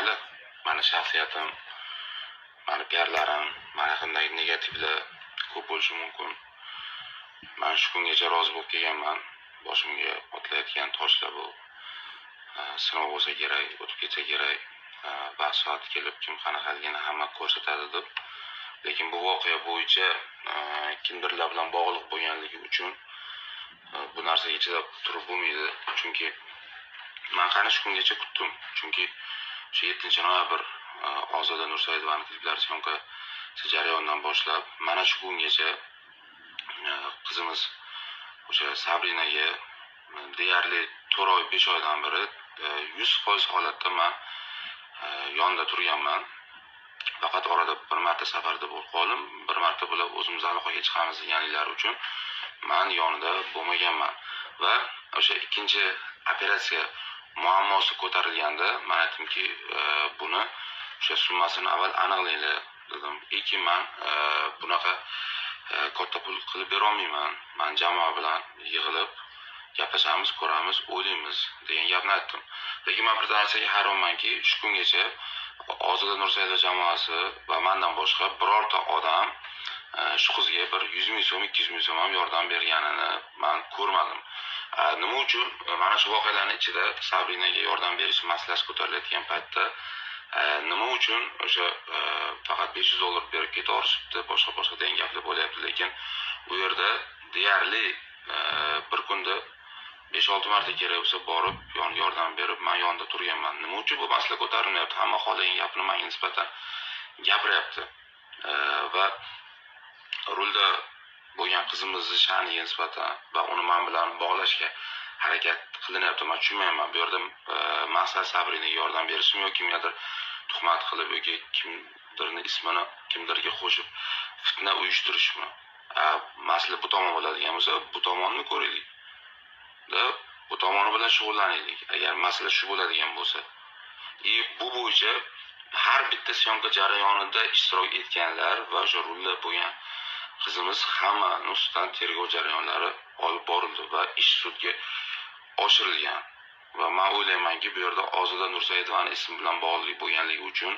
mayli, mani shaxsiyatim, mani piarlarim, mana qanday negativlar ko'p bo'lishi mumkin. Men shu kungacha rozi bo'lib kelganman. Boshimga otilayotgan toshlar bu sinov bo'lsa kerak, o'tib ketsa kerak. Vaqt soati kelib kim qanaqaligini hamma ko'rsatadi deb. Lekin bu voqea bo'yicha kimdirlar bilan bog'liq bo'lganligi uchun bu narsaga chidab turib bo'lmaydi. Chunki men qani shu kungacha kutdim. Chunki shu 7-noyabr Ozoda Nursaidovaning kliplari syomkasi jarayonidan boshlab mana shu kungacha qizimiz o'sha Sabrinaga deyarli 4 oy 5 oydan beri 100% holatda men yonida turganman. Faqat orada bir marta safarda bo'lib qoldim. Bir marta bular o'zimiz aloqaga chiqamiz deganliklari uchun men yonida bo'lmaganman. Va o'sha ikkinchi operatsiya muammosi ko'tarilganda men aytdimki, buni o'sha summasini avval aniqlaylar dedim. Lekin men bunaqa katta pul qilib bera olmayman. Men jamoa bilan yig'ilib gaplashamiz, ko'ramiz, o'ylaymiz degan gapni aytdim. Lekin men bir narsaga hayronmanki, shu kungacha Ozoda Nursaidova jamoasi va mendan boshqa birorta odam shu qizga bir 100 ming so'm, 200 ming so'm ham yordam berganini men ko'rmadim. Nima uchun mana shu voqealarning ichida Sabrinaga yordam berish masalasi ko'tarilayotgan paytda nima uchun o'sha faqat $500 berib ketaverishibdi, boshqa degan gaplar bo'lyapti. Lekin u yerda deyarli bir kunda 5-6 marta kerak bo'lsa borib yordam berib men yonida turganman. Nima uchun bu masala ko'tarilmayapti? Hamma xohlagan gapni menga nisbatan gapiryapti. Va rulda bo'lgan qizimizni sha'niga nisbatan va uni men bilan bog'lashga harakat qilinyapti. Men tushunmayman. Bu yerda maqsad Sabrinaga yordam berishmi yoki kimgadir tuhmat qilib yoki kimdirning ismini kimdirga qo'shib fitna uyushtirishmi? Masala bu tomon bo'ladigan bo'lsa, bu tomonni ko'raylik. Bu tomoni bilan shug'ullanaylik. Agar masala shu bo'ladigan bo'lsa, bu bo'yicha har bitta syomka jarayonida ishtirok etganlar va o'sha rulda bo'lgan qizimiz hamma ustidan tergov jarayonlari olib borildi va ish sudga oshirilgan. Va men o'ylaymanki, bu yerda Ozoda Nursaidovaning ismi bilan bog'liq bo'lganligi uchun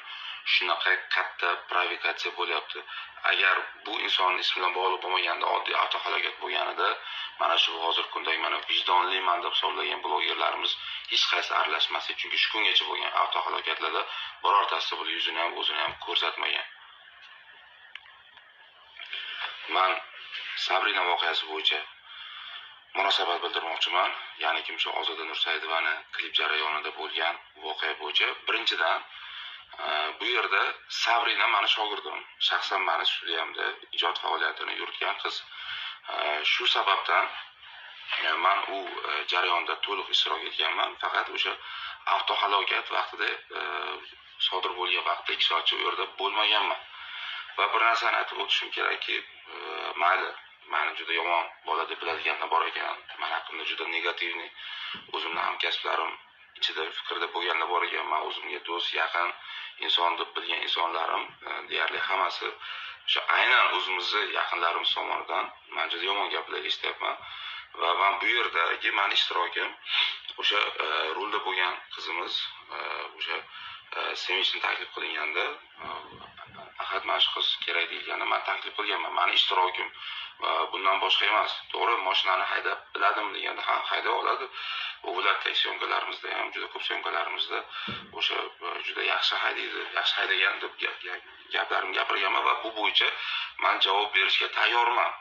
shunaqa katta provokatsiya bo'lyapti. Agar bu insonning ismi bilan bog'liq bo'lmaganda, oddiy avtohalokat bo'lganida, mana shu hozir kundagi mana vijdonliman deb hisoblagan blogerlarimiz hech qaysi aralashmasdi. Chunki shu kungacha bo'lgan avtohalokatlarda birortasi bu yuzini ham o'zini ham ko'rsatmagan. Men Sabrina voqeasi bo'yicha munosabat bildirmoqchiman. Ya'ni kim shu Ozoda Nursaidovaning klip jarayonida bo'lgan voqea bo'yicha birinchidan bu yerda Sabrina meni shogirdim. Shaxsan meni studiyamda ijod faoliyatini yuritgan qiz. Shu sababdan men u jarayonda to'liq ishtirok etganman. Faqat o'sha avtohalokat vaqtida sodir bo'lgan vaqtda 2 soatcha u yerda bo'lmaganman. Va bir narsani aytib o'tishim kerakki, mayli, meni juda yomon bola deb biladiganlar bor ekan. Men haqimda juda negativni o'zimning hamkasblarim ichida fikrda bo'lganlar bor ekan. Men o'zimga do'st, yaqin inson deb bilgan insonlarim deyarli hammasi o'sha aynan o'zimizni yaqinlarimiz tomonidan men juda yomon gaplar eshityapman. Va men bu yerdagi meni ishtirokim o'sha rulda bo'lgan qizimiz o'sha sevinchni taklif qilganda faqat mana shu qiz kerak deganini men taklif qilganman. Meni ishtirokim bundan boshqa emas. To'g'ri, mashinani haydab biladim deganda ham hayday oladi. Bu viloyatdagi syomkalarimizda ham juda ko'p syomkalarimizda o'sha juda yaxshi haydaydi, yaxshi haydagan deb gaplarimni gapirganman va bu bo'yicha men javob berishga tayyorman.